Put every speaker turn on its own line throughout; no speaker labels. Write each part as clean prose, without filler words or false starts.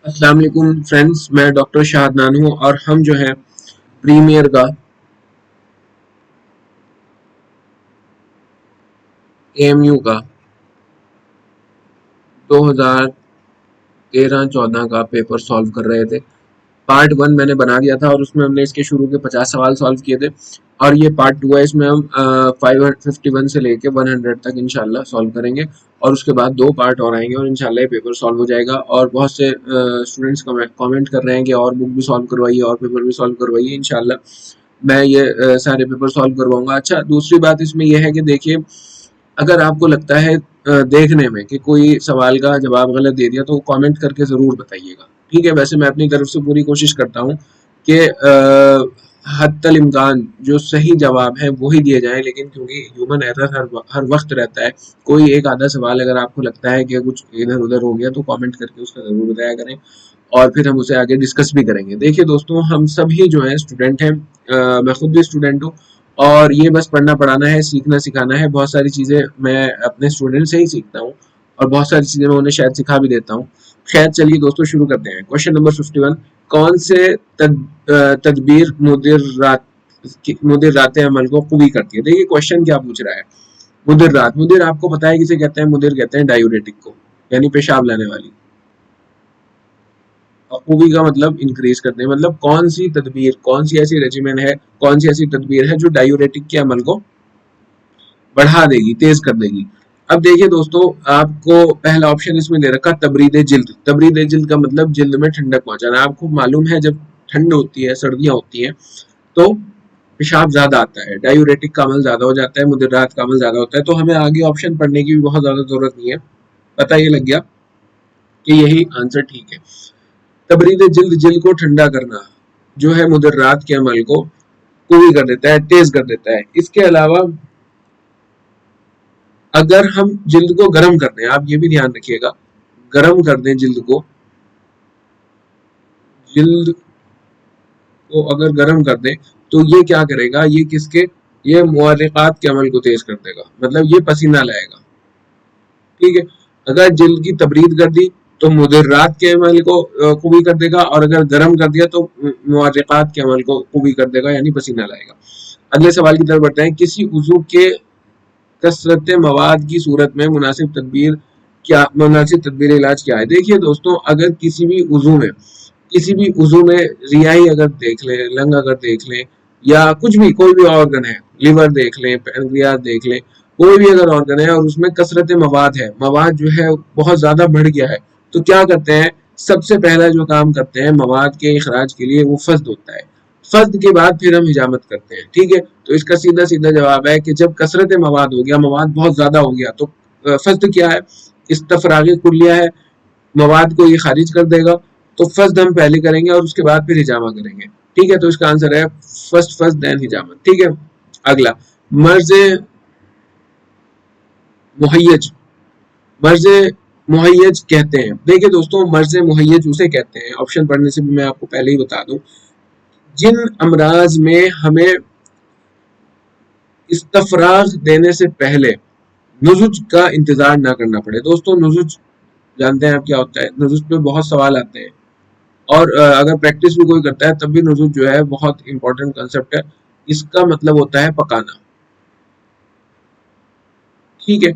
अस्सलाम वालेकुम फ्रेंड्स, मैं डॉक्टर शाहदनान हूँ और हम जो है प्रीमियर का एएमयू का 2013-14 का पेपर सॉल्व कर रहे थे। पार्ट 1 मैंने बना दिया था और उसमें हमने इसके शुरू के 50 सवाल सॉल्व किए थे और ये पार्ट 2 है। इसमें हम 551 से लेके 100 तक इंशाल्लाह सॉल्व करेंगे और उसके बाद 2 पार्ट और आएंगे और इंशाल्लाह ये पेपर सॉल्व हो जाएगा। और बहुत से स्टूडेंट्स कमेंट कर रहे हैं कि और बुक भी सॉल्व करवाइए और पेपर भी सॉल्व करवाइए। इंशाल्लाह मैं ये सारे पेपर सॉल्व करवाऊंगा। अच्छा, दूसरी बात इसमें यह है कि देखिए, अगर आपको लगता है देखने में कि कोई सवाल का जवाब गलत दे दिया तो कमेंट करके ज़रूर बताइएगा, ठीक है। वैसे मैं अपनी तरफ से पूरी कोशिश करता हूँ कि हत्तल इम्कान जो सही जवाब है वही दिए जाएं, लेकिन क्योंकि ह्यूमन एरर हर वक्त रहता है, कोई एक आधा सवाल अगर आपको लगता है कि कुछ इधर उधर हो गया तो कमेंट करके उसका ज़रूर बताया करें और फिर हम उसे आगे डिस्कस भी करेंगे। देखिए दोस्तों, हम सभी जो है स्टूडेंट हैं, मैं खुद भी स्टूडेंट हूँ और ये बस पढ़ना पढ़ाना है, सीखना सिखाना है। बहुत सारी चीज़ें मैं अपने स्टूडेंट से ही सीखता हूँ और बहुत सारी चीज़ें मैं उन्हें शायद सिखा भी देता हूँ। खैर चलिए दोस्तों, शुरू करते हैं। क्वेश्चन नंबर 51, कौन से तदबीर मुदिर्रात अमल को कवी करती है। देखिए क्वेश्चन क्या पूछ रहा है। मुदिर्रात, मुदिर आपको पता है किसे कहते हैं? मुदिर कहते हैं डायूरेटिक को, यानी पेशाब लाने वाली। खूबी का मतलब इंक्रीज करते हैं, मतलब कौन सी तदबीर, कौन सी ऐसी रेजिमेंट है, कौन सी ऐसी तदबीर है जो डायूरेटिक के अमल को बढ़ा देगी, तेज कर देगी। अब देखिए दोस्तों, आपको पहला ऑप्शन इसमें दे रखा तबरीद जिल्द। तबरीद जिल्द का मतलब जिल्द में ठंडक पहुंचाना। आपको मालूम है जब ठंड होती है, सर्दियां होती हैं, तो पेशाब ज्यादा आता है, डायूरेटिक का अमल ज्यादा हो जाता है, मुदर्रात का अमल ज्यादा होता है। तो हमें आगे ऑप्शन पढ़ने की भी बहुत ज्यादा जरूरत नहीं है, पता ये लग गया कि यही आंसर ठीक है। तबरीद जिल्द, जिल्द को ठंडा करना जो है मुदर्रात के अमल को पूरी कर देता है, तेज कर देता है। इसके अलावा अगर हम जिल्द को गर्म कर दें, आप ये भी ध्यान रखिएगा, गर्म कर दें जिल्द को, जिल्द को अगर गर्म कर दें तो ये क्या करेगा, ये किसके, ये मुअर्रिकात के अमल को तेज कर देगा, मतलब ये पसीना लाएगा, ठीक है। अगर जिल्द की तबरीद कर दी तो मुदर्रात के अमल को कुबी कर देगा और अगर गर्म कर दिया तो मुअर्रिकात के अमल को कुबी कर देगा, यानी पसीना लाएगा। अगले सवाल की तरफ बढ़ते हैं। किसी उजू के कसरत मवाद की सूरत में मुनासिब तदबीर इलाज क्या है। देखिए दोस्तों, अगर किसी भी उजू में रियाई अगर देख लें, लंग अगर देख लें, या कुछ भी, कोई भी ऑर्गन है, लिवर देख लें, पैनक्रियाज देख लें, कोई भी अगर ऑर्गन है और उसमें कसरत मवाद है, मवाद जो है बहुत ज्यादा बढ़ गया है, तो क्या करते हैं, सबसे पहला जो काम करते हैं मवाद के इखराज के लिए, वो फस्द होता है। फस्द के बाद फिर हम हिजामत करते हैं, ठीक है। तो इसका सीधा सीधा जवाब है कि जब कसरत मवाद हो गया, मवाद बहुत ज्यादा हो गया, तो फस्द क्या है, इस्तफरागी कुल्लिया है, मवाद को ये खारिज कर देगा। तो फर्स्ट हम पहले करेंगे और उसके बाद फिर हिजामा करेंगे, ठीक है। तो इसका आंसर है फर्स्ट देन हिजामा, ठीक है। अगला, मर्ज मुहैयज, मर्ज मुहैयज कहते हैं। देखिए दोस्तों, मर्ज मुहैयज उसे कहते हैं, ऑप्शन पढ़ने से भी मैं आपको पहले ही बता दूं, जिन अमराज में हमें इस्तफराग देने से पहले नुजुज का इंतजार ना करना पड़े। दोस्तों नुजुज जानते हैं आप क्या होता है? नुजुज पे बहुत सवाल आते हैं और अगर प्रैक्टिस भी कोई करता है तब भी नुजुज जो है बहुत इंपॉर्टेंट कंसेप्ट है। इसका मतलब होता है पकाना, ठीक है,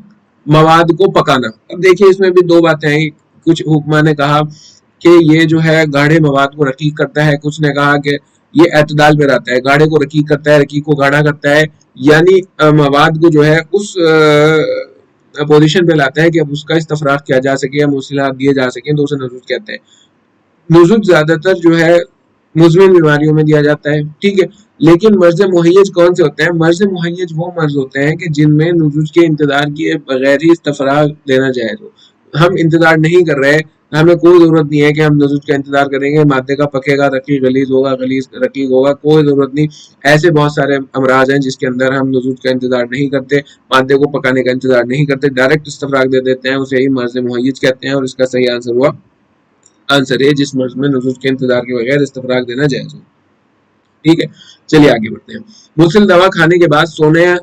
मवाद को पकाना। अब देखिए इसमें भी दो बातें हैं। कुछ हुक्मा ने कहा कि ये जो है गाढ़े मवाद को रकीक करता है, कुछ ने कहा कि ये एतदाल पे रहता है, गाढ़े को रकीक करता है, रकीक को गाढ़ा करता है, यानी मवाद को जो है उस पोजीशन पे लाता है कि अब उसका इस्तफराग किया जा सके या मूसिलात दिए जा सके, तो उसे नुजुज कहते हैं। नुजुज ज्यादातर जो है मुजमिन बीमारियों में दिया जाता है, ठीक है। लेकिन मर्ज मुहैयज कौन से होते हैं? मर्ज मुहैयज वो मर्ज होते हैं कि जिनमें नुजुज के इंतजार किए बगैर ही इस्तफराग देना जायज हो। हम इंतजार नहीं कर रहे, हमें कोई जरूरत नहीं है कि हम नुजुज का इंतजार करेंगे, मादे का पकेगा, रकीक गलीज होगा, गलीज रकीक होगा, कोई जरूरत नहीं। ऐसे बहुत सारे अमराज हैं जिसके अंदर हम नुजुज का इंतजार नहीं करते, मादे को पकाने का इंतजार नहीं करते, डायरेक्ट इस्तफराग दे देते हैं, उसे ही मर्ज मुहैयज कहते हैं। और इसका सही आंसर हुआ आंसर है जिस मर्ज में नुजुज के इंतजार के बगैर इस्तफराग देना जायज हो, ठीक है। चलिए आगे बढ़ते हैं। मुस्लिम दवा खाने के बाद सोने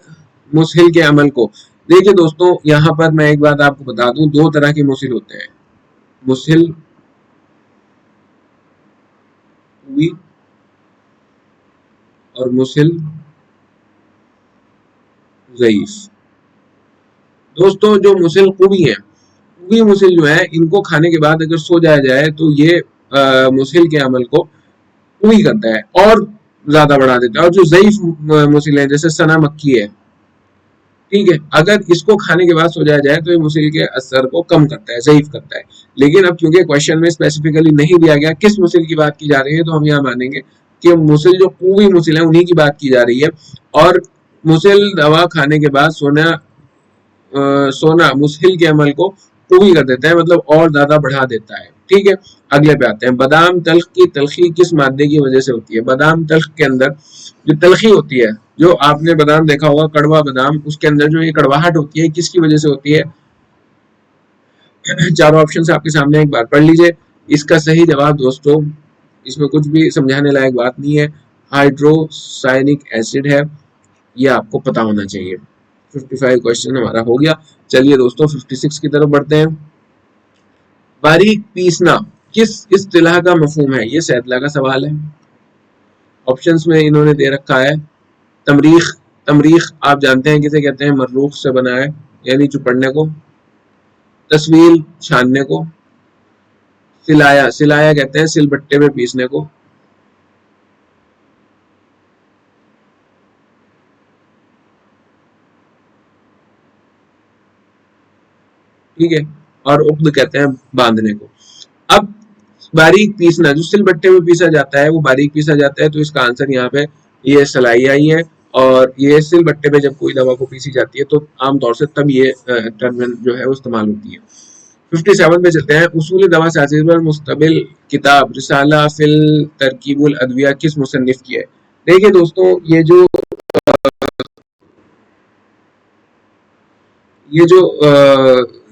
मुस्हिल के अमल को, देखिए दोस्तों यहाँ पर मैं एक बात आपको बता दूं, दो तरह के मुस्हिल होते हैं। मुस्हिल और मुसिल ज़ईफ। दोस्तों जो मुसिल कुवी है, कुवी मुसिल जो है, इनको खाने के बाद अगर सो जाया जाए तो ये मुसिल के अमल को कुवी करता है और ज्यादा बढ़ा देता है। और जो ज़ईफ मुसिल है जैसे सना मक्की है, ठीक है, अगर इसको खाने के बाद सो जाया जाए तो ये मुसिल के असर को कम करता है, ज़ईफ करता है। लेकिन अब क्योंकि क्वेश्चन में स्पेसिफिकली नहीं दिया गया किस मुसिल की बात की जा रही है, तो हम यहाँ मानेंगे कि मुसिल जो कुवी मुसिल है उन्हीं की बात की जा रही है। और मुसिल दवा खाने के बाद सोना मुस्हिल के अमल को पूरी कर देता है, मतलब और ज्यादा बढ़ा देता है। ठीक है, अगले पे आते हैं। बादाम तल्ख की तलखी किस मादे की वजह से होती है? बादाम तल्ख के अंदर जो तलखी होती है, जो आपने बादाम देखा होगा कड़वा बादाम, उसके अंदर जो ये कड़वाहट होती है किसकी वजह से होती है? चारों ऑप्शन आपके सामने एक बार पढ़ लीजिए। इसका सही जवाब दोस्तों, इसमें कुछ भी समझाने लायक बात नहीं है, हाइड्रोसायनिक एसिड है, ये आपको पता होना चाहिए। 55 क्वेश्चन हमारा हो गया। चलिए दोस्तों 56 की तरफ बढ़ते हैं। बारीक पीसना किस इस्तिलाह का मफहूम है? ये सैदला का सवाल है। ऑप्शंस में इन्होंने दे रखा है तमरीख। तमरीख आप जानते हैं किसे कहते हैं? मर्रूख से बना है, यानी चुपड़ने को। तस्वील छानने को। सिलाया, सिलाया कहते हैं सिलबट्टे में पीसने को। ठीक है, और उक्द कहते हैं बांधने को। अब बारीक पीसना, जो सिलबट्टे में पीसा जाता है वो बारीक पीसा जाता है, तो इसका आंसर यहाँ पे ये सलाई आई है। और ये सिलबट्टे पे जब कोई दवा को पीसी जाती है तो आमतौर से तब ये टर्म जो है वो इस्तेमाल होती है। 57 पे चलते हैं। उसूल दवा साजिश पर मुस्तबिल किताब रिसाला फिल तरकीबुल अदविया किस मुसन्निफ की है? देखिए दोस्तों,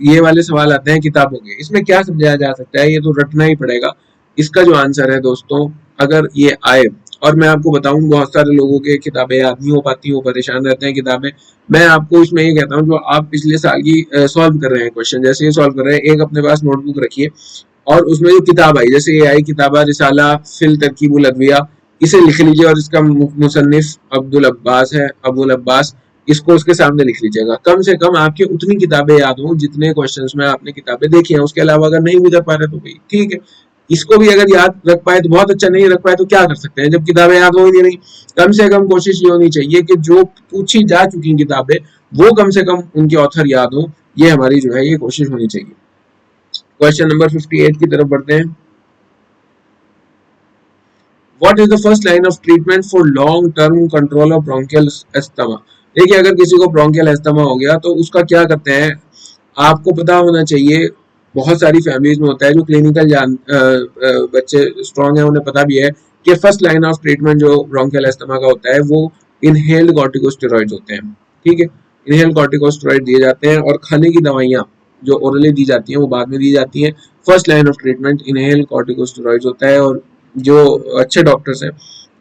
ये वाले सवाल आते हैं किताबों के, इसमें क्या समझाया जा सकता है, ये तो रटना ही पड़ेगा। इसका जो आंसर है दोस्तों, अगर ये आए, और मैं आपको बताऊं बहुत सारे लोगों के किताबें याद नहीं हो पाती, वो परेशान रहते हैं किताबें। मैं आपको इसमें ये कहता हूँ, जो आप पिछले साल की सॉल्व कर रहे हैं क्वेश्चन, जैसे ये सॉल्व कर रहे हैं, एक अपने पास नोटबुक रखिए और उसमें जो किताब आई, जैसे ये आई किताबा रिसाला फिल तरकीबुल अदविया, इसे लिख लीजिए और इसका मुसन्निफ अब्दुल अब्बास है, अबुल अब्बास, इसको उसके सामने लिख लीजिएगा। कम से कम आपकी उतनी किताबें याद हों जितने क्वेश्चंस में आपने किताबें देखी हैं, उसके अलावा अगर नहीं भी कर पा रहे तो भाई ठीक है, इसको भी अगर याद रख पाए तो बहुत अच्छा, नहीं रख पाए तो क्या कर सकते हैं, जब किताबें याद हो ही नहीं। कम से कम कोशिश ये होनी चाहिए कि जो पूछी जा चुकी किताबें वो कम से कम उनके ऑथर याद हो, ये हमारी जो है ये कोशिश होनी चाहिए। क्वेश्चन नंबर 58 की तरफ बढ़ते हैं। What is the first line of treatment for long term control of bronchial asthma? देखिए, अगर किसी को ब्रोंकियल एस्थमा हो गया तो उसका क्या करते हैं, आपको पता होना चाहिए। बहुत सारी फैमिलीज में होता है, जो क्लिनिकल बच्चे स्ट्रॉन्ग है उन्हें पता भी है कि फर्स्ट लाइन ऑफ ट्रीटमेंट जो ब्रोंकियल एस्थमा का होता है वो इनहेल्ड कॉर्टिकोस्टेरॉइड्स होते हैं। ठीक है, इनहेल्ड कॉर्टिकोस्टेरॉइड दिए जाते हैं, और खाने की दवाइयाँ जो ओरली दी जाती हैं वो बाद में दी जाती हैं। First line of treatment inhaled corticosteroids होता है। और जो अच्छे डॉक्टर्स हैं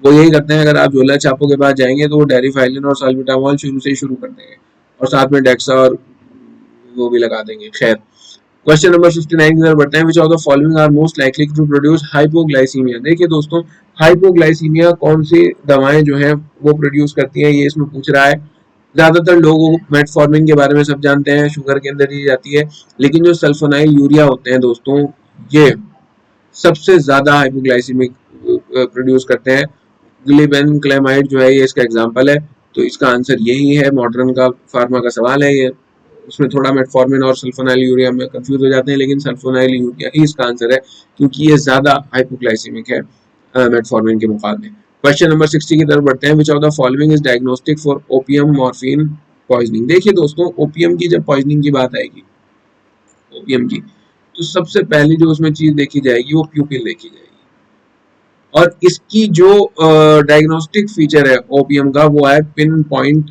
वो यही करते हैं, अगर आप झोला छापों के पास जाएंगे तो वो डेरिफाइलिन और साल्बिटामोल शुरू से ही शुरू कर देंगे, और साथ में डेक्सा और वो भी लगा देंगे। खैर, क्वेश्चन नंबर 59 की तरफ बढ़ते हैं। Which of the following are most likely to produce hypoglycaemia? देखिए दोस्तों, हाइपोग्लाइसीमिया कौन सी दवाएं जो हैं वो प्रोड्यूस करती हैं, ये इसमें पूछ रहा है। ज्यादातर लोग मेटफॉर्मिन के बारे में सब जानते हैं, शुगर के अंदर दी जाती है, लेकिन जो सल्फोनाइल यूरिया होते हैं दोस्तों, ये सबसे ज्यादा हाइपोग्लाइसीमिक प्रोड्यूस करते हैं। ग्लिबेनक्लेमाइड जो है ये इसका एग्जांपल है, तो इसका आंसर यही है। मॉडर्न का फार्मा का सवाल है ये, उसमें थोड़ा मेटफॉर्मिन और सल्फोनाइल यूरिया में कंफ्यूज हो जाते हैं, लेकिन सल्फोनाइल यूरिया ही इसका आंसर है, क्योंकि ये ज्यादा हाइपोग्लाइसीमिक है मेटफॉर्मिन के मुकाबले। क्वेश्चन नंबर 60 की तरफ बढ़ते हैं। Which of the following is diagnostic for opium morphine poisoning? देखिए दोस्तों, ओपियम की जब पॉइजनिंग की बात आएगी, ओपियम की, तो सबसे पहली जो उसमें चीज देखी जाएगी वो प्यूपिल देखी जाएगी। और इसकी जो डायग्नोस्टिक फीचर है ओपियम का वो है पिन पॉइंट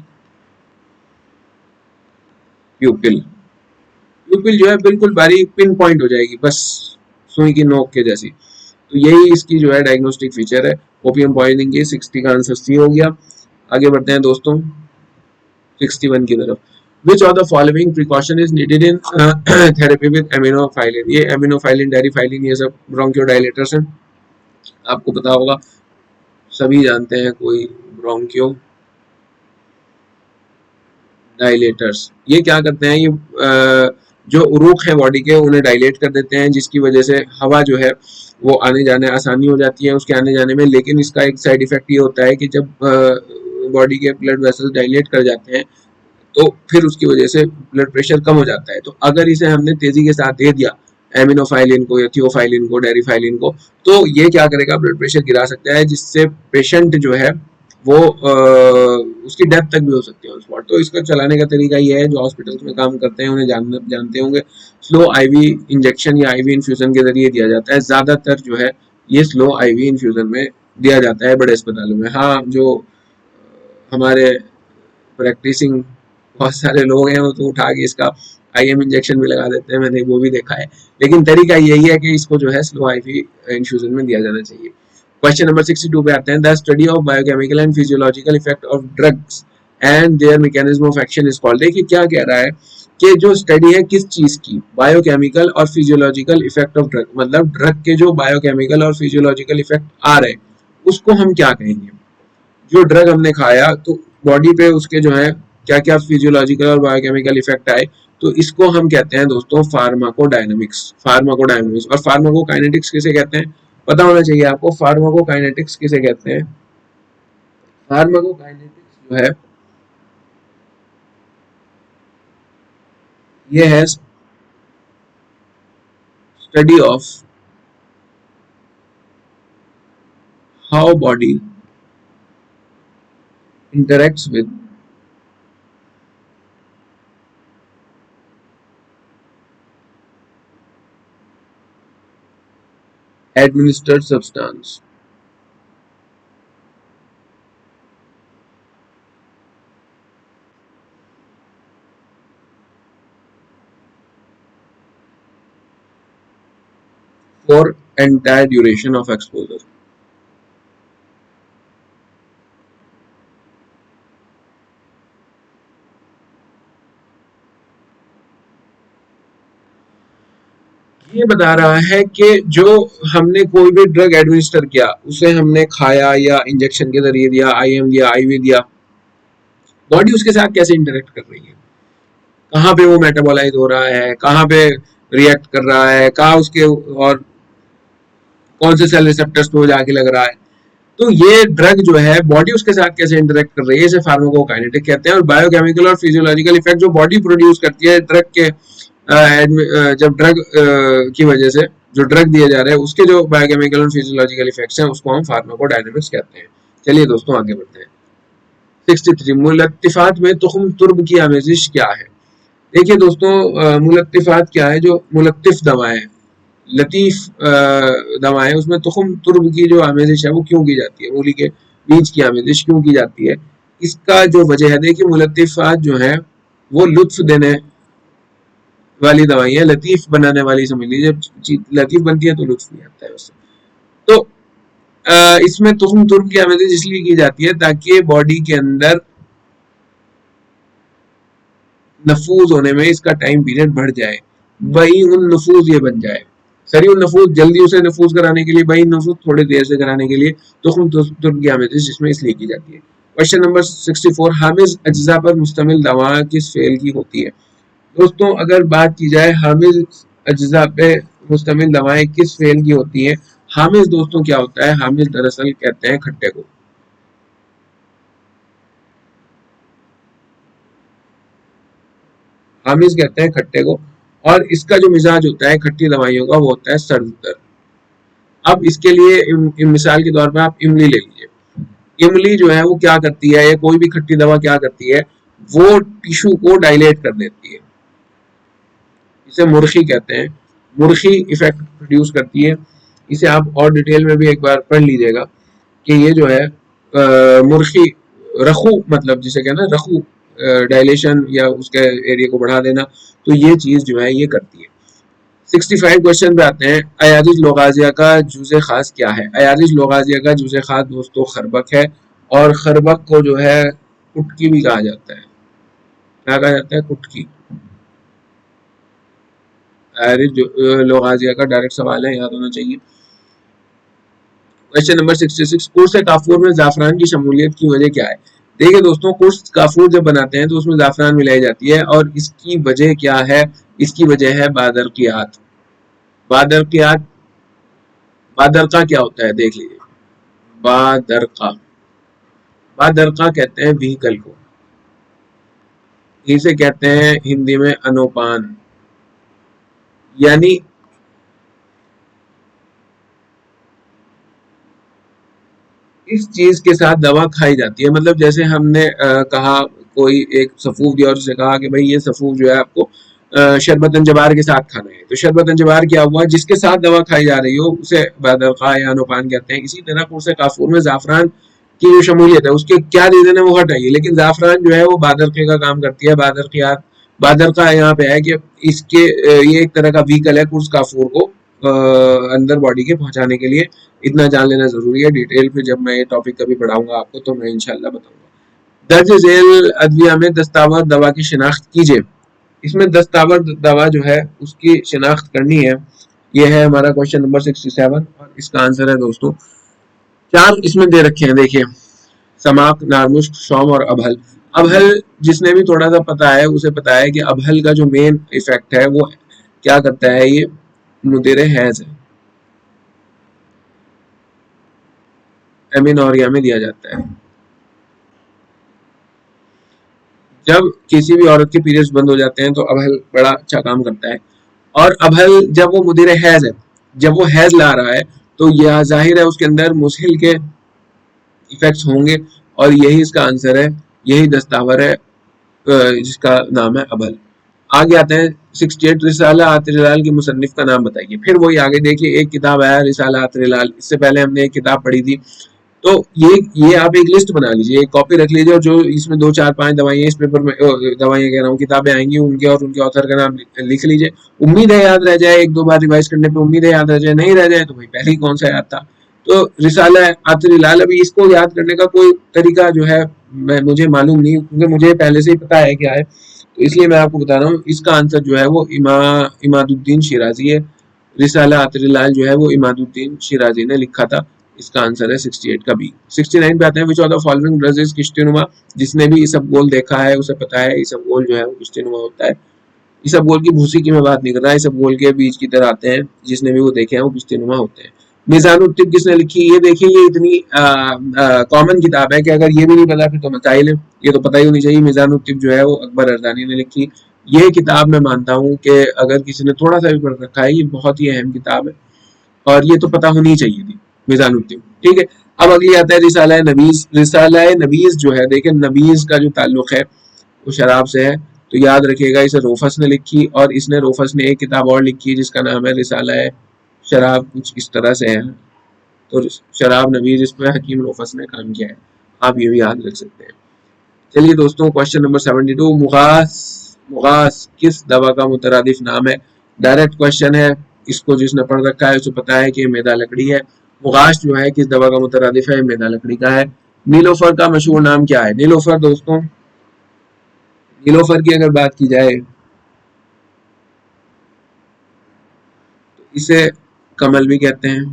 प्यूपिल। प्यूपिल जो है बिल्कुल बारीक पिन पॉइंट हो जाएगी, बस सुई की नोक के जैसी। तो यही इसकी जो है डायग्नोस्टिक फीचर है ओपियम पॉइजनिंग की। 60 का आंसर सी हो गया। आगे बढ़ते हैं दोस्तों 61 की तरफ। Which of the following precaution is needed in therapy with aminophylline? ये aminophylline, डेरिफाइलिन, ये सब ब्रोंकियोडायलेटर्स हैं, आपको पता होगा, सभी जानते हैं, कोई ब्रोंकियो डायलेटर्स। ये क्या करते हैं, ये जो उरूक है बॉडी के उन्हें डायलेट कर देते हैं, जिसकी वजह से हवा जो है वो आने जाने आसानी हो जाती है उसके आने जाने में। लेकिन इसका एक साइड इफेक्ट ये होता है कि जब बॉडी के ब्लड वेसल्स डायलेट कर जाते हैं तो फिर उसकी वजह से ब्लड प्रेशर कम हो जाता है। तो अगर इसे हमने तेजी के साथ दे दिया एमिनोफाइलिन को या थियोफाइलिन को डेरिफाइलिन को, तो ये क्या करेगा, ब्लड प्रेशर गिरा सकता है, जिससे पेशेंट जो है वो उसकी डेथ तक भी हो सकती है ऑन स्पॉट। तो इसका चलाने का तरीका ये है, जो हॉस्पिटल्स में काम करते हैं उन्हें जानते होंगे, स्लो आईवी इंजेक्शन या आईवी इन्फ्यूजन के जरिए दिया जाता है। ज़्यादातर जो है ये स्लो आईवी इन्फ्यूजन में दिया जाता है बड़े अस्पतालों में। हाँ, जो हमारे प्रैक्टिसिंग बहुत सारे लोग हैं वो तो उठा के इसका आईएम इंजेक्शन भी लगा देते हैं, मैंने वो भी देखा है। लेकिन तरीका यही है कि इसको जो है स्लो आईवी इन्फ्यूजन में दिया जाना चाहिए। क्वेश्चन नंबर 62 पे आते हैं। The study of biochemical and physiological effect of drugs and there mechanism of action is called. देखिए क्या कह रहा है कि जो स्टडी है किस चीज की, बायोकेमिकल और फिजियोलॉजिकल इफेक्ट ऑफ ड्रग, मतलब ड्रग के जो बायोकेमिकल और फिजियोलॉजिकल इफेक्ट आ रहे हैं उसको हम क्या कहेंगे। जो ड्रग हमने खाया तो बॉडी पे उसके जो है क्या क्या फिजियोलॉजिकल और बायोकेमिकल इफेक्ट आए, तो इसको हम कहते हैं दोस्तों फार्माकोडायनामिक्स। फार्माकोडायनामिक्स और फार्माकोकाइनेटिक्स किसे कहते हैं, पता होना चाहिए आपको। फार्माकोकाइनेटिक्स किसे कहते हैं, फार्माकोकाइनेटिक्स जो है ये है study of how body interacts with administered substance for entire duration of exposure। ये बता रहा है कि जो हमने कोई भी ड्रग एडमिनिस्टर किया, उसे हमने खाया या इंजेक्शन के जरिए दिया, आईएम दिया, आईवी दिया, बॉडी उसके साथ कैसे इंटरेक्ट कर रही है, कहाँ पे वो मेटाबोलाइज हो रहा है, कहाँ पे रिएक्ट कर रहा है, कहाँ उसके और कौन से सेल रिसेप्टर्स पे वो जाके लग रहा है। तो ये ड्रग जो है बॉडी उसके साथ कैसे इंटरेक्ट कर रही है, इसे फार्माकोकाइनेटिक कहते हैं। और बायोकेमिकल और फिजियोलॉजिकल इफेक्ट जो बॉडी प्रोड्यूस करती है ड्रग के जब ड्रग की वजह से जो ड्रग दिए जा रहे हैं उसके जो बायोकेमिकल और फिजियोलॉजिकल इफेक्ट्स हैं उसको हम फार्माकोडायनामिक्स कहते हैं। चलिए दोस्तों आगे बढ़ते हैं। 63 मुलत्तिफात में तुख्म तुर्ब की आमेजिश क्या है। देखिए दोस्तों मुलत्तिफात क्या है, जो मुलत्तिफ दवाएं लतीफ़ दवाएं उसमें तुख्म तुर्ब की जो आमेजिश है वो क्यों की जाती है, मूली के बीज की आमेजिश क्यों की जाती है, इसका जो वजह है, देखिए मुलत्तिफात जो है वो लुत्फ देने वाली दवाइयाँ, लतीफ़ बनाने वाली समझ लीजिए, जब चीज़ लतीफ़ बनती है तो लुत्फ नहीं आता है उससे। तो इसमें तुख्म तुर्ब की आमेजिश इसलिए की जाती है ताकि बॉडी के अंदर नफूज होने में इसका टाइम पीरियड बढ़ जाए, वही उन नफूज ये बन जाए। सरी उन नफूज जल्दी उसे नफूज कराने के लिए, वही नफूज थोड़ी देर से कराने के लिए तुख्म तुर्ब की आमेजिश जिसमें इसलिए की जाती है। क्वेश्चन नंबर 64 हामिज अज्जा पर मुश्तमिल दवा किस फेल की होती है। दोस्तों अगर बात की जाए हामिज अज्जा पे मुश्तमिल दवाएं किस फेल की होती है, हामिज दोस्तों क्या होता है, हामिज दरअसल कहते हैं खट्टे को। हामिज कहते हैं खट्टे को, और इसका जो मिजाज होता है खट्टी दवाइयों का वो होता है सर्द दर्द। अब इसके लिए मिसाल के तौर पर आप इमली ले लीजिए। इमली जो है वो क्या करती है, या कोई भी खट्टी दवा क्या करती है, वो टिश्यू को डायलेट कर देती है, इसे मुर्खी कहते हैं, मुर्खी इफेक्ट प्रोड्यूस करती है। इसे आप और डिटेल में भी एक बार पढ़ लीजिएगा कि ये जो है मुर्खी रखू, मतलब जिसे कहना रखू डायलेशन या उसके एरिया को बढ़ा देना, तो ये चीज जो है ये करती है। 65 क्वेश्चन पे आते हैं। अयादिज लोगाजिया का जुज़े खास क्या है। अयादिज लोगाजिया का जुज़े खास दोस्तों खरबक है, और खरबक को जो है कुटकी भी कहा जाता है। क्या कहा जाता है, कुटकी। अयादिज लोगाजिया का डायरेक्ट सवाल है, याद होना चाहिए। क्वेश्चन नंबर 66, कुर्स काफूर में जाफरान की शमूलियत की वजह क्या है? देखिए दोस्तों, कुर्स काफूर जब बनाते हैं तो उसमें जाफरान मिलाई जाती है, और इसकी वजह क्या है? इसकी वजह है बादरकियात। बादरकियात, बादरका क्या होता है देख लीजिए। बादरका, बादरका कहते हैं व्हीकल को, इसे कहते हैं हिंदी में अनोपान। यानी इस चीज के साथ दवा खाई जाती है, मतलब जैसे हमने कहा, कोई एक सफूफ दिया और उसे कहा कि भाई ये सफूफ जो है आपको शरबतन जवार के साथ खाना है, तो शरबतन जवार क्या हुआ? जिसके साथ दवा खाई जा रही हो उसे बदरखा या अनुपान कहते हैं। इसी तरह कुर्से काफूर में जाफरान की जो शमूलियत है उसके क्या रीजन है वो हटाइए, लेकिन जाफरान जो है वो बादरके का काम करती है। बादरकियात, बादरका यहाँ पे है कि इसके ये एक तरह का व्हीकल है कुर्स काफूर को अंदर बॉडी के पहुंचाने के लिए। इतना जान लेना जरूरी है। डिटेल पे जब मैं ये टॉपिक कभी पढ़ाऊंगा आपको तो मैं इंशाल्लाह बताऊंगा। दर्ज झेल अदविया में दस्तावर दवा की शिनाख्त कीजिए। इसमें दस्तावर दवा जो है उसकी शिनाख्त करनी है। ये है हमारा क्वेश्चन नंबर 67, और इसका आंसर है दोस्तों 4 इसमें दे रखे हैं। देखिए, समाक, नारमुश्क, शौम और अभल। अभल जिसने भी थोड़ा सा पता है उसे पता है कि अभल का जो मेन इफेक्ट है वो क्या करता है? ये मुदिर हैज है, एमिनोरिया में दिया जाता है। जब किसी भी औरत के पीरियड्स बंद हो जाते हैं तो अबहल बड़ा अच्छा काम करता है। और अबहल जब वो मुदिर हैज है, जब वो हैज ला रहा है, तो यह जाहिर है उसके अंदर मुसहिल के इफेक्ट्स होंगे, और यही इसका आंसर है, यही दस्तावर है जिसका नाम है अबहल। आगे आते हैं 68, रिसाला आतरिलाल की मुसन्निफ का नाम बताइए। फिर वही आगे देखिए, एक किताब आया रिसाला आतरिलाल, इससे पहले हमने एक किताब पढ़ी थी। तो ये आप एक लिस्ट बना लीजिए, एक कॉपी रख लीजिए, और जो इसमें 2 4 5 दवाइयाँ इस पेपर में, दवाइयाँ कह रहा हूँ, किताबें आएंगी उनके और उनके ऑथर का नाम लिख लीजिए। उम्मीद है याद रह जाए, 1 2 बार रिवाइज करने पे उम्मीद है याद रह जाए, नहीं रह जाए तो भाई पहले ही कौन सा याद था। तो रिसाला आतरिलाल, अभी इसको याद करने का कोई तरीका जो है मुझे मालूम नहीं, क्योंकि मुझे पहले से ही पता है क्या है, तो इसलिए मैं आपको बता रहा हूँ। इसका आंसर जो है वो इमादुद्दीन शिराजी है। रिसाला आतरिलाल जो है वो इमादुद्दीन शिराजी ने लिखा था। इसका आंसर है 68 का बी। 69 पे आते हैं, which of the following drugs is किस्टिनुमा। जिसने भी इसबगोल देखा है उसे पता है इसबगोल जो है वो किस्टिनुमा होता है। इसबगोल की भूसी की मैं बात नहीं कर रहा, इसबगोल के बीज की तरह आते हैं, जिसने भी वो देखे हैं वो किस्टिनुमा होते हैं। मिजानुत्तिब किसने लिखी? ये देखिए, ये इतनी कॉमन किताब है कि अगर ये भी नहीं पता फिर तो मसाइल है, ये तो पता ही होनी चाहिए। मिजानुत्तिब जो है वो अकबर अरदानी ने लिखी। ये किताब मैं मानता हूँ कि अगर किसी ने थोड़ा सा भी पढ़ रखा है, ये बहुत ही अहम किताब है, और ये तो पता होनी चाहिए थी, मिजानुद्दीन। ठीक है, अब अगली आता है रिसाला नबीज। रिसाला नबीज जो है, देखिए नबीज का जो ताल्लुक है वो शराब से है, तो याद रखिएगा इसे रोफस ने लिखी, और इसने रोफस ने एक किताब और लिखी है जिसका नाम है रिसाला शराब, कुछ इस तरह से है। तो शराब नबीज, इसमें हकीम रोफस ने काम किया है, आप ये भी याद रख सकते हैं। चलिए दोस्तों, क्वेश्चन नंबर 72, मुगास, मुगास किस दवा का मुतरादिफ नाम है? डायरेक्ट क्वेश्चन है, इसको जिसने पढ़ रखा है उसे पता है कि मैदा लकड़ी है। मुगास जो है किस दवा का मुतरादिफ है? मैदा लकड़ी का है। नीलोफर का मशहूर नाम क्या है? नीलोफर दोस्तों, नीलोफर की अगर बात की जाए तो इसे कमल भी कहते हैं,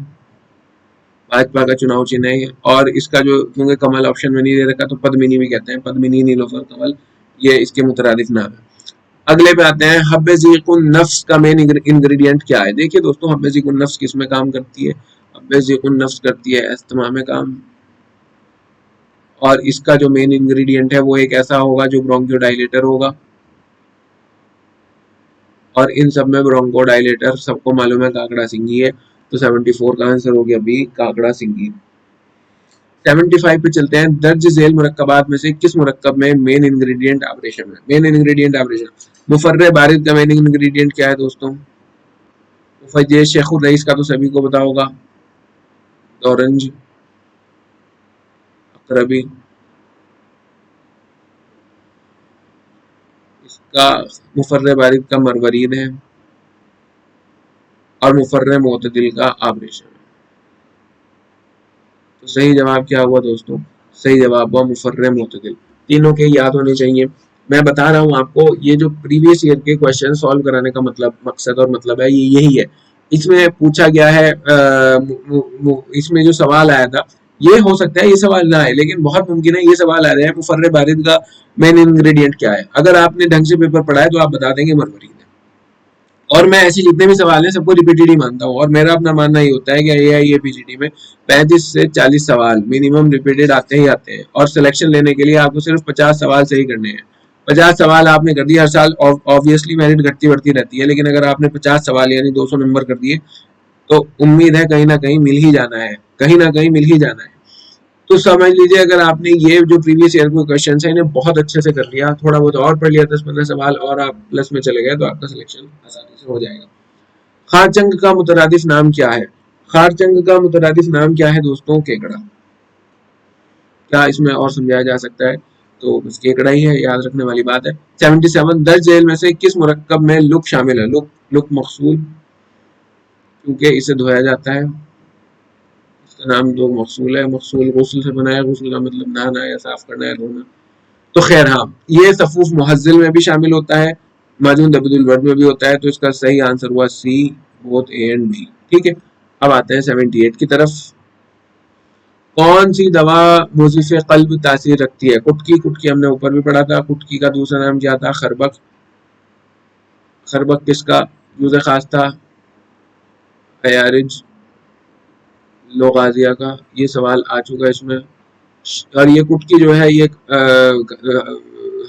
भाजपा का चुनाव चिन्ह है। और इसका जो, क्योंकि कमल ऑप्शन में नहीं दे रखा, तो पद्मिनी भी कहते हैं, पद्मिनी, नीलोफर, कमल, ये इसके मुतरादिफ नाम है। अगले पे आते हैं, हब्बे ज़ीक़ुन नफ्स का मेन इंग्रेडिएंट क्या है? देखिए दोस्तों, हब्बे ज़ीक़ुन नफ्स किस में काम करती है? हब्बे ज़ीक़ुन नफ्स करती है अस्थमा में काम, और इसका जो मेन इंग्रेडिएंट है वो एक ऐसा होगा जो ब्रोंकोडायलेटर होगा, और इन सब में ब्रोंकोडायलेटर सबको मालूम है काकड़ा सिंगी है। तो 74 का आंसर हो गया बी, काकड़ा सिंगी। 75 पे चलते हैं, दर्ज झेल मुरक्कबात में से किस मुरक्कब में मेन इंग्रेडिएंट एब्रेशन है? मेन इंग्रेडिएंट एब्रेशन, मुफर्रे बारिद का मेन इंग्रेडिएंट क्या है दोस्तों? मुफज्जिर शेखुर रईस का तो सभी को पता होगा, ऑरेंज, अकरबी। इसका मुफर्रे बारिद का मरवरीद है, और मुफर्रे मोतदिल का आबरेशन। तो सही जवाब क्या हुआ दोस्तों? सही जवाब हुआ मुफर्रे मोतदिल। तीनों के याद होने चाहिए। मैं बता रहा हूँ आपको, ये जो प्रीवियस ईयर के क्वेश्चन सॉल्व कराने का मतलब, मकसद और मतलब है ये यही है इसमें पूछा गया है इसमें जो सवाल आया था, ये हो सकता है ये सवाल ना आए, लेकिन बहुत मुमकिन है ये सवाल आ रहे हैं मुफर्रे बारिद का मेन इंग्रेडिएंट क्या है। अगर आपने ढंग से पेपर पढ़ा है तो आप बता देंगे मरमरीन है। और मैं ऐसे जितने भी सवाल हैं सबको रिपीटेड ही मानता हूँ, और मेरा अपना मानना ये होता है कि AIAPGT में 35 से 40 सवाल मिनिमम रिपीटेड आते ही आते हैं, और सिलेक्शन लेने के लिए आपको सिर्फ 50 सवाल सही करने हैं। 50 सवाल आपने कर दिए, हर साल ऑब्वियसली मेरिट घटती बढ़ती रहती है, लेकिन अगर आपने 50 सवाल यानी 200 नंबर कर दिए तो उम्मीद है कहीं ना कहीं मिल ही जाना है, कहीं ना कहीं मिल ही जाना है। तो समझ लीजिए अगर आपने ये जो प्रीवियस ईयर के क्वेश्चन है इन्हें बहुत अच्छे से कर लिया, थोड़ा बहुत और पढ़ लिया, 10-15 सवाल और आप प्लस में चले गए, तो आपका सिलेक्शन आसानी से हो जाएगा। खारचंग का मुतरादिफ नाम क्या है? खारचंग का मुतरादिफ नाम क्या है दोस्तों? केकड़ा। क्या इसमें और समझाया जा सकता है? तो बस केकड़ा ही है, याद रखने वाली बात है। 77 दस जेल में से किस मुरक्कब में लुक शामिल है? लुक लुक मकसूल, क्योंकि इसे धोया जाता है, इसका नाम दो मकसूल है। मकसूल गुस्ल से बना है, गुस्ल का मतलब नहाना या साफ करना है, धोना। तो खैर हाँ, ये सफूफ मुहज्जिल में भी शामिल होता है, माजून तबदुल वर्ड में भी होता है, तो इसका सही आंसर हुआ सी, बोथ ए एंड बी। ठीक है, अब आते हैं 78 की तरफ। कौन सी दवा मुजीफ़ कल्ब तासीर रखती है? कुटकी, कुटकी हमने ऊपर भी पढ़ा था। कुटकी का दूसरा नाम क्या था? खरबक। खरबक किसका जूज़े खास था? अयारिज लोगाजिया का। ये सवाल आ चुका है इसमें। और ये कुटकी जो है ये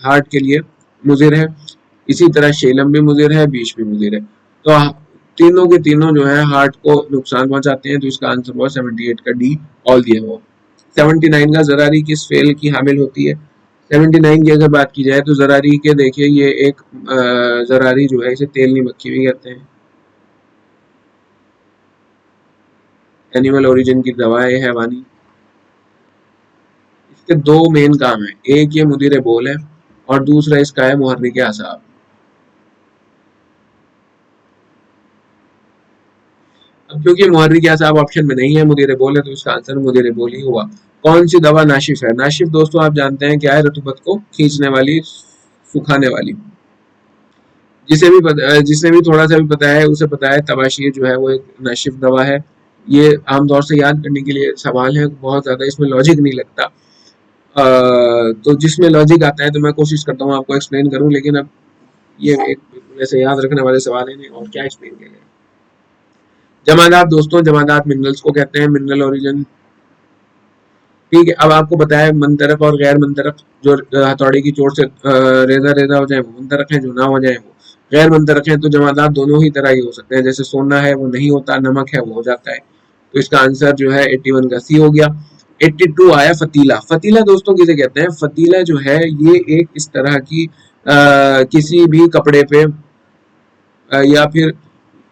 हार्ट के लिए मुजिर है, इसी तरह शेलम भी मुजिर है, बीश भी मुजिर है। तो तीनों के तीनों जो है हार्ट को नुकसान पहुंचाते हैं, तो इसका आंसर हुआ 78 का डी, ऑल दिया हुआ। 79 का ज़रारी किस फेल की हामिल होती है? 79 की अगर बात की जाए तो ज़रारी के देखिए ये एक ज़रारी जो है इसे तेलनी मक्खी भी कहते हैं, एनिमल ओरिजिन की दवा है हैवानी। इसके दो मेन काम है, एक ये मुदीर बोल है और दूसरा इसका है मुहर्रिक असाब। अब क्योंकि मुहर्रिक असाब ऑप्शन में नहीं है, मुदीर बोल है, तो इसका आंसर मुदीर बोल ही हुआ। कौन सी दवा नाशिफ है? नाशिफ दोस्तों आप जानते हैं क्या है? रतूबत को खींचने वाली, सुखाने वाली। जिसने भी थोड़ा सा भी पता है उसे पता है तबाशीर जो है वो एक नाशिफ दवा है। ये आमतौर से याद करने के लिए सवाल है, बहुत ज़्यादा इसमें लॉजिक नहीं लगता। तो जिसमें लॉजिक आता है तो मैं कोशिश करता हूँ आपको एक्सप्लेन करूँ, लेकिन अब ये एक वैसे याद रखने वाले सवाल है नहीं, और क्या एक्सप्लेन किया जाए। जमादात दोस्तों, जमादात मिनरल्स को कहते हैं, मिनरल ओरिजिन। ठीक है, अब आपको बताया मनतरफ और गैर मनतरफ, जो हथौड़ी की चोट से रेजा रेजा हो जाए वो मनतरफ है, जो ना हो जाए वो गैर मनतरफ है। तो जमादात दोनों ही तरह ही हो सकते हैं, जैसे सोना है वो नहीं होता, नमक है वो हो जाता है। तो इसका आंसर जो है 81 का सी हो गया। 82 आया फतीला। फतीला दोस्तों किसे कहते हैं? फतीला जो है ये एक इस तरह की किसी भी कपड़े पे या फिर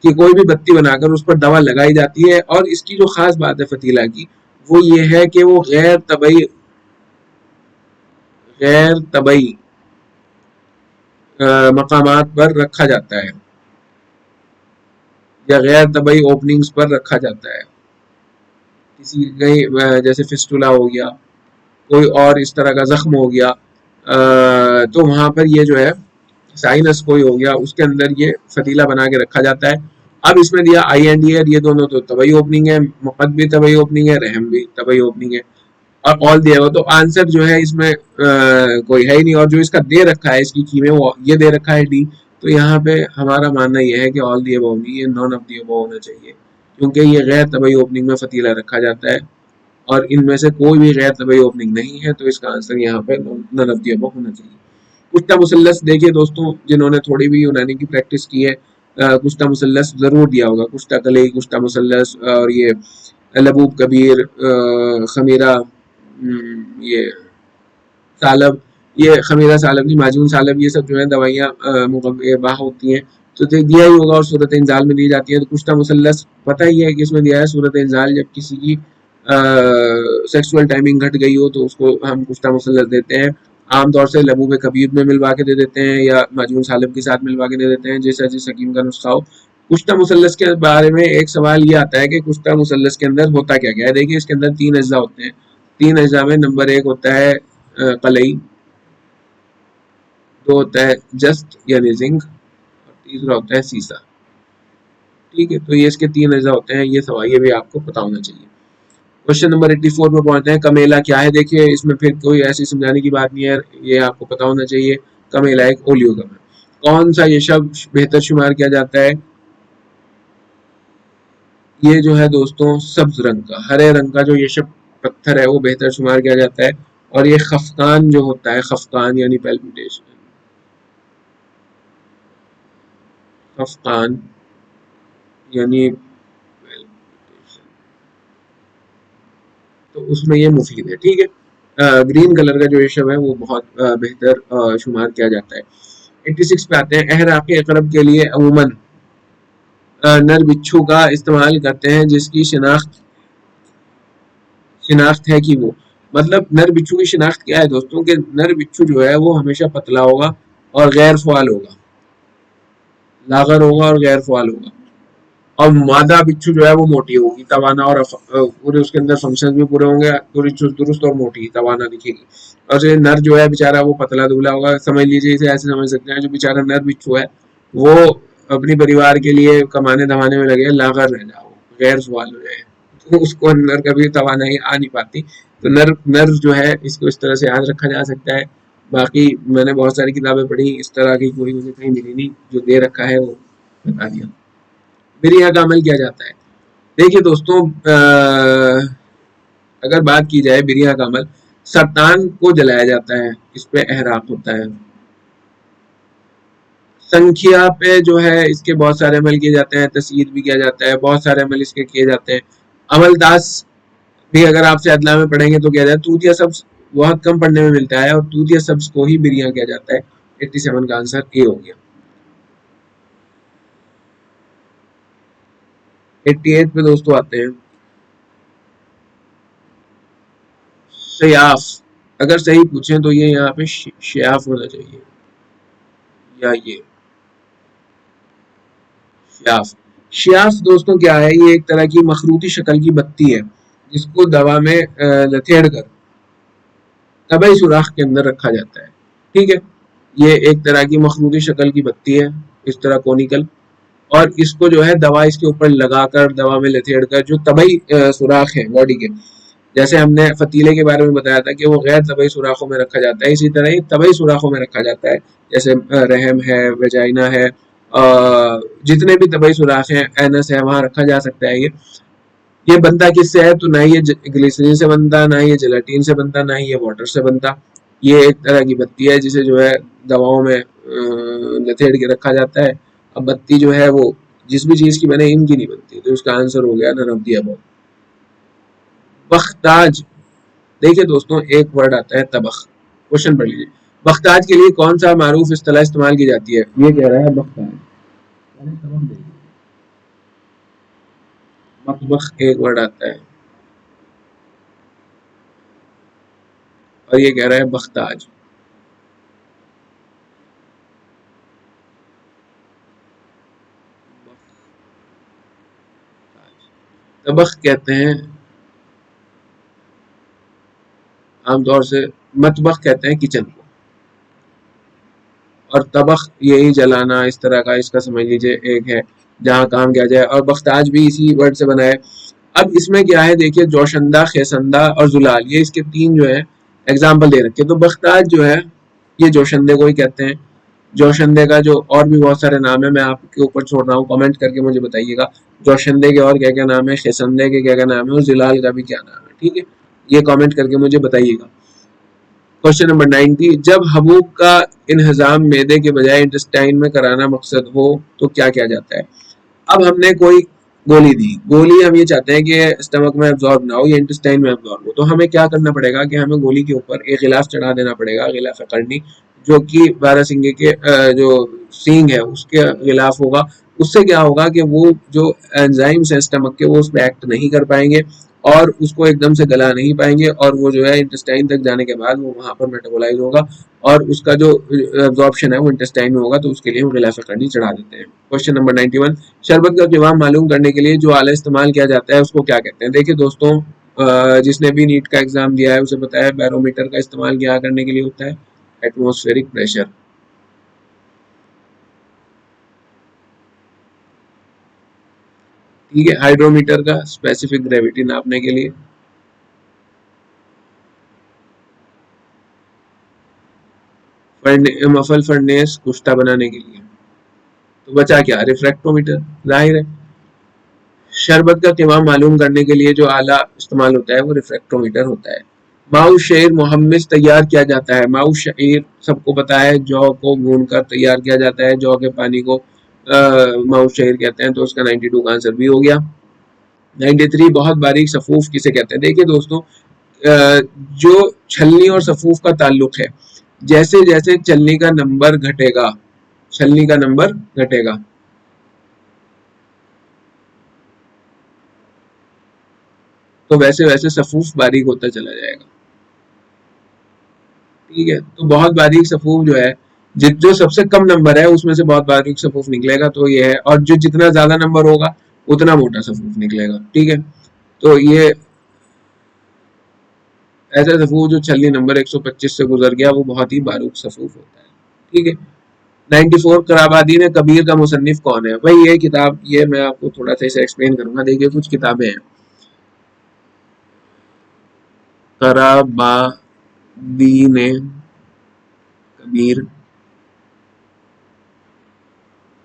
कि कोई भी बत्ती बनाकर उस पर दवा लगाई जाती है, और इसकी जो खास बात है फतीला की वो ये है कि वो गैर तबई मकामात पर रखा जाता है, या गैर तबई ओपनिंग्स पर रखा जाता है। किसी कहीं जैसे फिस्टुला हो गया, कोई और इस तरह का जख्म हो गया, तो वहां पर ये जो है साइनस कोई हो गया, उसके अंदर ये फतीला बना के रखा जाता है। अब इसमें दिया आई एंड ईयर, ये दोनों तो तबई ओपनिंग है, मुकद भी तबई ओपनिंग है, रहम भी तबई ओपनिंग है, और ऑल दिया हुआ। तो आंसर जो है इसमें कोई है ही नहीं, और जो इसका दे रखा है इसकी की में वो ये दे रखा है डी। तो यहाँ पे हमारा मानना यह है कि ऑल दी अबव नहीं, ये नॉन ऑफ दी अबव होना चाहिए, क्योंकि ये गैर तबई ओपनिंग में फतीला रखा जाता है और इनमें से कोई भी गैर तबई ओपनिंग नहीं है, तो इसका आंसर यहाँ पे नॉन ऑफ दी अबव होना चाहिए। कुश्ता मुसल्लस देखिए दोस्तों, जिन्होंने थोड़ी भी यूनानी की प्रैक्टिस की है कुश्ता मुसल्लस जरूर दिया होगा। कुश्ता कलई, कुश्ता मुसल्लस, और ये लबूब कबीर, खमीरा, ये सालब, ये खमीरा सालब की माजून सालब, ये सब जो है दवाइयाँ मुकब्बा होती हैं, तो दिया ही होगा, और सूरत इंजाल में दी जाती है। तो कुश्ता मुसल्लस पता ही है कि इसमें दिया है सूरत इंजाल, जब किसी की सेक्सुअल टाइमिंग घट गई हो तो उसको हम कुश्ता मुसल्लस देते हैं। आमतौर से लबूब कबीर में मिलवा के दे देते हैं, या माजून सालब के साथ मिलवा के दे देते हैं, जैसा जिस हकीम का नुस्खा हो। कुश्ता मुसल्लस के बारे में एक सवाल ये आता है कि कुश्ता मुसल्लस के अंदर होता क्या क्या है? देखिए इसके अंदर 3 अज्जा होते हैं। 3 अज्जा में नंबर 1 होता है कलई, 2 होता है जस्ट यानी जिंक, और तीसरा होता है सीसा। ठीक है, तो ये इसके तीन अज्जा होते हैं, ये सवाल ये भी आपको पता होना चाहिए। क्वेश्चन नंबर 84 पे पहुंचते हैं। कमेला क्या है? देखिए इसमें फिर कोई ऐसी समझाने की बात नहीं है, ये आपको पता होना चाहिए। कमेला एक ओलियोगम है। कौन सा ये शब्द बेहतर शुमार किया जाता है? ये जो है दोस्तों सब्ज रंग का, हरे रंग का जो ये शब्द पत्थर है वो बेहतर शुमार किया जाता है। और ये खफकान जो होता है, खफकान यानी पैल्पिटेशन, खफकान यानी palpitation, तो उसमें ये मुफीद है। ठीक है, ग्रीन कलर का जो ये शब्द है वो बहुत बेहतर शुमार किया जाता है। 86 पे आते हैं। अहराक अकरब के लिए अमूमन नर बिच्छू का इस्तेमाल करते हैं जिसकी शिनाख्त है कि वो, मतलब नर बिच्छू की शिनाख्त क्या है दोस्तों, कि नर बिच्छू जो है वो हमेशा पतला होगा और गैर फ़आल होगा, लागर होगा और गैर फ़आल होगा। और मादा बिच्छू जो है वो मोटी होगी, तवाना, और पूरे उसके अंदर फंक्शन भी पूरे होंगे, पूरी चुस्त दुरुस्त और मोटी तवाना दिखेगी। और जो नर जो है बेचारा वो पतला दुबला होगा। समझ लीजिए, इसे ऐसे समझ सकते हैं, जो बेचारा नर बिच्छू है वो अपनी परिवार के लिए कमाने धमाने में लगे, लागर रह जाओ, गैर सवाल हो जाए, तो उसको अंदर कभी तवानाई आ नहीं पाती। तो नर नर जो है इसको इस तरह से याद रखा जा सकता है। बाकी मैंने बहुत सारी किताबें पढ़ी, इस तरह की कोई मुझे कहीं मिली नहीं, जो दे रखा है वो बता दिया। फिर यहाँ का अमल किया जाता है। देखिए दोस्तों, अगर बात की जाए बिरिया का अमल, सरतान को जलाया जाता है, इस पे एहराक होता है। संख्या पे जो है इसके बहुत सारे अमल किए जाते हैं, तस्यीद भी किया जाता है, बहुत सारे अमल इसके किए जाते हैं। अमलदास भी अगर आपसे अदला में पढ़ेंगे तो किया जाए। तूतिया सब्ज बहुत कम पढ़ने में मिलता है, और तूतिया सब्ज को ही बिरिया किया जाता है। 87 का आंसर ए हो गया। 88 पे दोस्तों आते हैं। शयाफ, अगर सही पूछें तो ये यहाँ पे शयाफ होना चाहिए, या ये श्याफ। श्याफ दोस्तों क्या है? ये एक तरह की मखरूती शक्ल की बत्ती है जिसको दवा में लथेड़ कर तबई सुराख के अंदर रखा जाता है। ठीक है, ये एक तरह की मखरूती शक्ल की बत्ती है, इस तरह कोनिकल, और इसको जो है दवा इसके ऊपर लगाकर दवा में लथेड़ कर जो तबई सुराख है बॉडी के, जैसे हमने फतीले के बारे में बताया था कि वो गैर तबई सुराखों में रखा जाता है, इसी तरह ये तबई सुराखों में रखा जाता है। जैसे रहम है, वेजाइना है, जितने भी तबई सुराख हैं, एनस है, वहां रखा जा सकता है। ये बनता किससे है? तो ना ये ग्लिसरीन से बनता, ना ये जेलाटीन से बनता, ना ही ये वाटर से बनता। ये एक तरह की बत्ती है जिसे जो है दवाओं में लथेड़ के रखा जाता है। अब बत्ती जो है वो जिस भी चीज की बने, इनकी नहीं बनती, तो इसका आंसर हो गया नन ऑफ द अबव। बख्ताज, देखिए दोस्तों एक वर्ड आता है तबख, क्वेश्चन पढ़ लीजिए। बख्ताज के लिए कौन सा मारूफ इस्तेलाह इस्तेमाल की जाती है? ये कह रहा है बख्ताज, मतबख एक वर्ड आता है, और ये कह रहा है बख्ताज। तबख कहते हैं आमतौर से, मतबख कहते हैं किचन को, और तबख यही जलाना, इस तरह का इसका समझ लीजिए एक है जहाँ काम किया जाए, और बख्ताज भी इसी वर्ड से बना है। अब इसमें क्या है देखिए, जोशंदा, खेसंदा और जुलाल, ये इसके तीन जो है एग्जाम्पल दे रखे हैं। तो बख्ताज जो है ये जोशंदे को ही कहते हैं। जोशंदे का जो और भी बहुत सारे नाम है, मैं आपके ऊपर छोड़ रहा हूँ, कमेंट करके मुझे बताइएगा जोशंदे के और क्या क्या नाम है, खेसंदे के क्या क्या नाम है, और जिलाल का भी क्या नाम है। ठीक है, ये कमेंट करके मुझे बताइएगा। क्वेश्चन नंबर 90, जब हबूब का इन्हजाम मैदे के बजाय इंटेस्टाइन में कराना मकसद हो तो क्या किया जाता है? अब हमने कोई गोली दी, गोली हम ये चाहते हैं कि स्टमक में एब्जॉर्ब ना हो या इंटेस्टाइन में एब्जॉर्ब हो, तो हमें क्या करना पड़ेगा कि हमें गोली के ऊपर एक गिलाफ चढ़ा देना पड़ेगा, गिलाफ करनी, जो कि बारहसिंगे के जो सींग है उसके गिलाफ होगा। उससे क्या होगा कि वो जो एंजाइम्स है स्टमक के, वो उस पर एक्ट नहीं कर पाएंगे और उसको एकदम से गला नहीं पाएंगे, और वो जो है इंटेस्टाइन तक जाने के बाद वो वहां पर मेटाबोलाइज होगा, और उसका जो एब्जॉर्प्शन है वो इंटेस्टाइन में होगा, तो उसके लिए हम गिलाफ करनी चढ़ा देते हैं। क्वेश्चन नंबर 91, शरबत का क़िवाम मालूम करने के लिए जो आला इस्तेमाल किया जाता है उसको क्या कहते हैं? देखिए दोस्तों, जिसने भी नीट का एग्जाम दिया है उसे पता है बैरोमीटर का इस्तेमाल क्या करने के लिए होता है? Atmospheric pressure. ठीक है, हाइड्रोमीटर का स्पेसिफिक ग्रेविटी नापने के लिए, मफल फर्नेस कुश्ता बनाने के लिए। तो बचा क्या, रिफ्रैक्टोमीटर, जाहिर है। शरबत का क़िवाम मालूम करने के लिए जो आला इस्तेमाल होता है वो रिफ्रैक्टोमीटर होता है। माऊ शेर मुहम्मिस तैयार किया जाता है। माऊ शेर सबको पता है, जौ को भून कर तैयार किया जाता है, जौ के पानी को माऊ शेर कहते हैं। तो उसका 92 का आंसर भी हो गया। 93 बहुत बारीक सफूफ किसे कहते हैं। देखिए दोस्तों, जो छलनी और सफूफ का ताल्लुक है, जैसे जैसे छलनी का नंबर घटेगा, छलनी का नंबर घटेगा, तो वैसे वैसे सफूफ बारीक होता चला जाएगा। ठीक है, तो बहुत बारीक सफूफ जो है, जो सबसे कम नंबर है उसमें से बहुत बारीक सफूफ निकलेगा, तो ये है। और जो जितना ज्यादा नंबर होगा उतना मोटा सफूफ निकलेगा। ठीक है, तो ये ऐसा सफूफ जो छलनी नंबर 125 से गुजर गया वो बहुत ही बारीक सफूफ होता है। ठीक है। 94 कराबादी ने कबीर का मुसन्निफ कौन है। भाई ये किताब, ये मैं आपको थोड़ा सा इसे एक्सप्लेन करूंगा। देखिए कुछ किताबें हैं। कराबादी ने कबीर,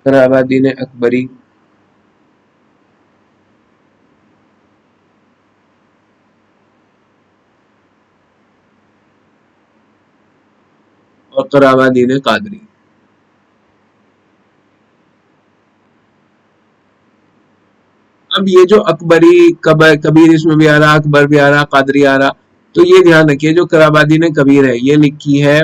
कराबादी ने अकबरी, और कराबादी ने कादरी। अब ये जो अकबरी कबीर इसमें भी आ रहा, अकबर भी आ रहा, कादरी आ रहा, तो ये ध्यान रखिए जो कराबादी ने कबीर है ये लिखी है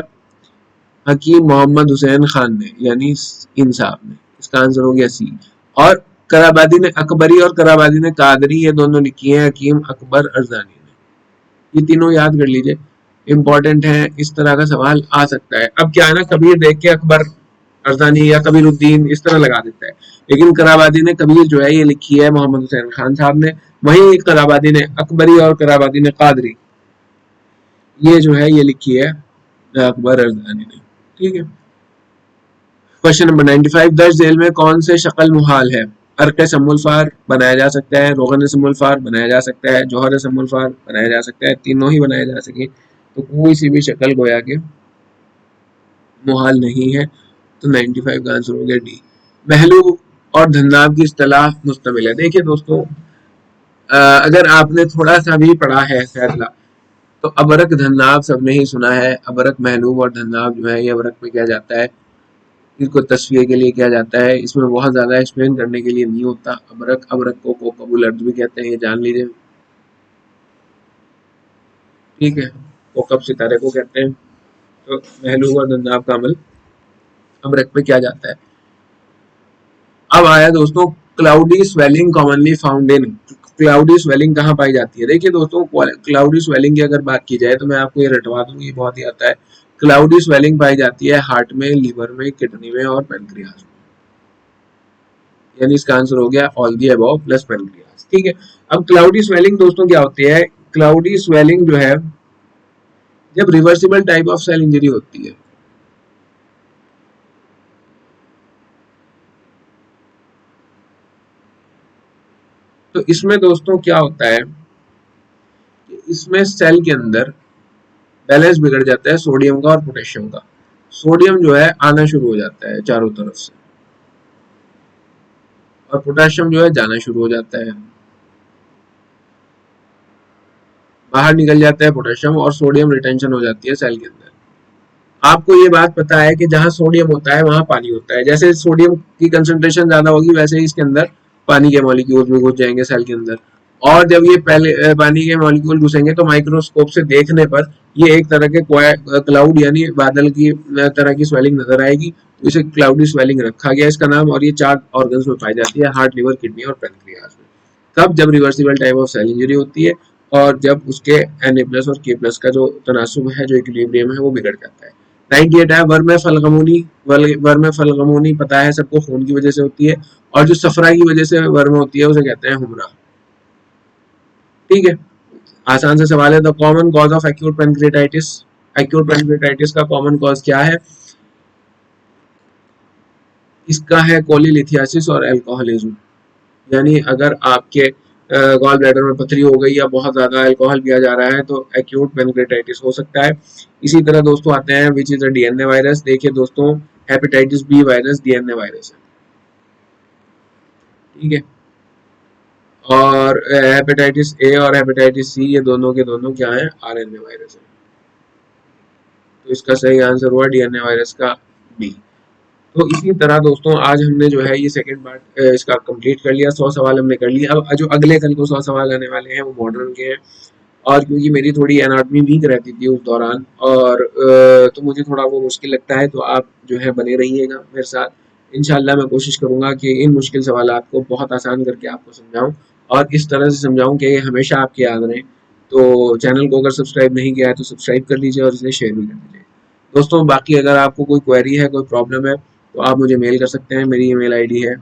हकीम मोहम्मद हुसैन खान ने, यानी इन साहब ने। इसका आंसर हो गया सी। और कराबादी ने अकबरी और कराबादी ने कादरी, ये दोनों लिखी है हकीम अकबर अरजानी ने। ये तीनों याद कर लीजिए, इंपॉर्टेंट है, इस तरह का सवाल आ सकता है। अब क्या है ना, कबीर देख के अकबर अरजानी या कबीरुद्दीन इस तरह लगा देता है, लेकिन कराबादी ने कबीर जो है ये लिखी है मोहम्मद हुसैन खान साहब ने। वहीं कराबादी ने अकबरी और कराबादी ने कादरी, ये जो है ये लिखी है अकबर अरजानी ने। ठीक है। क्वेश्चन नंबर 95, दर्ज झेल में कौन से शक्ल मुहाल है। अर्क समुलफार बनाया जा सकता है, रोगन समुलफार बनाया जा सकता है, जौहर समुलफार बनाया जा सकता है, तीनों ही बनाए जा सके, तो कोई सी भी शक्ल गोया के मुहाल नहीं है। तो 95 का आंसर हो गया डी। महलूब और धन्नाब की इस्तिलाह मुस्तमिल है। देखिए दोस्तों, अगर आपने थोड़ा सा भी पढ़ा है फैसला, तो अबरक धन्नाब सबने ही सुना है। अबरक महलूब और धन्नाब जो है ये अबरक में किया जाता है, इसको तस्वीर के लिए किया जाता है। इसमें बहुत ज़्यादा एक्सप्लेन करने के लिए नहीं होता। अबरक, अबरक को कोकबुल अर्ज भी कहते हैं, ये जान लीजिए। ठीक है, कोकब सितारे को कहते हैं। तो महलूब और धन्नाब का अमल अबरक पे किया जाता है। अब आया दोस्तों, cloudy swelling commonly found in. Cloudy swelling कहाँ पाई जाती है। देखिए दोस्तों, क्लाउडी स्वेलिंग की अगर बात की जाए तो मैं आपको ये रटवा दूं, ये बहुत ही आता है। क्लाउडी स्वेलिंग पाई जाती है हार्ट में, लीवर में, किडनी में और पेनक्रियाज में। यानी इसका आंसर हो गया all the above plus pancreas. ठीक है। अब क्लाउडी स्वेलिंग दोस्तों क्या होती है। क्लाउडी स्वेलिंग जो है जब reversible type of cell injury होती है, तो इसमें दोस्तों क्या होता है कि इसमें सेल के अंदर बैलेंस बिगड़ जाता है सोडियम का और पोटेशियम का। सोडियम जो है आना शुरू हो जाता है चारों तरफ से, और पोटेशियम जो है जाना शुरू हो जाता है, बाहर निकल जाता है पोटेशियम, और सोडियम रिटेंशन हो जाती है सेल के अंदर। आपको ये बात पता है कि जहां सोडियम होता है वहां पानी होता है। जैसे सोडियम की कंसंट्रेशन ज्यादा होगी वैसे ही इसके अंदर पानी के मॉलिक्यूल भी घुस जाएंगे सेल के अंदर। और जब ये पहले पानी के मॉलिक्यूल घुसेंगे तो माइक्रोस्कोप से देखने पर ये एक तरह के क्लाउड यानी बादल की तरह की स्वेलिंग नजर आएगी। तो इसे क्लाउडी स्वेलिंग रखा गया इसका नाम। और ये 4 ऑर्गन्स में पाई जाती है, हार्ट, लिवर, किडनी और पेनक्रियाज में। तब जब reversible type of cell injury होती है और जब उसके Na प्लस और K प्लस का जो तनासुब है, जो इक्विलिब्रियम है, वो बिगड़ जाता है। 98 है, वर्म फलगमूनी पता है सबको, खून की वजह से होती है, और जो सफरा की वजह से वर्म होती है उसे कहते हैं हुमरा। ठीक है, आसान से सवाल है। The common cause of acute pancreatitis. Acute pancreatitis का कॉमन कॉज क्या है। इसका है कोलिलिथियासिस और अल्कोहलिज्म। यानी अगर आपके गॉल ब्लैडर में पथरी हो गई या बहुत ज़्यादा अल्कोहल पिया जा रहा है तो एक्यूट पैनक्रेटाइटिस हो सकता है। इसी तरह दोस्तों आते हैं which is a DNA virus. देखिए दोस्तों, hepatitis B virus DNA virus है, ठीक है। और हेपेटाइटिस ए और हेपेटाइटिस सी ये दोनों के दोनों क्या है, आरएनए वायरस है। तो इसका सही आंसर हुआ डीएनए वायरस का बी। तो इसी तरह दोस्तों आज हमने जो है ये सेकंड पार्ट इसका कंप्लीट कर लिया, 100 सवाल हमने कर लिए। अब जो अगले कल को 100 सवाल आने वाले हैं वो मॉडर्न के हैं। और क्योंकि मेरी थोड़ी एनाटॉमी वीक रहती थी उस दौरान और तो मुझे थोड़ा वो मुश्किल लगता है, तो आप जो है बने रहिएगा मेरे साथ। इंशाल्लाह मैं कोशिश करूंगा कि इन मुश्किल सवालात को बहुत आसान करके आपको समझाऊं और इस तरह से समझाऊं कि ये हमेशा आपके याद रहें। तो चैनल को अगर सब्सक्राइब नहीं किया है तो सब्सक्राइब कर लीजिए और इसे शेयर भी कर दीजिए दोस्तों। बाकी अगर आपको कोई क्वेरी है, कोई प्रॉब्लम है, तो आप मुझे मेल कर सकते हैं। मेरी ईमेल आईडी है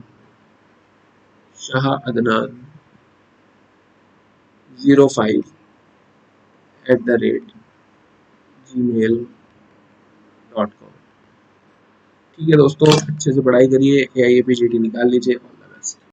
shahaadnan05@gmail.com। ठीक है दोस्तों, अच्छे से पढ़ाई करिए, AIAP GT निकाल लीजिए। All the best.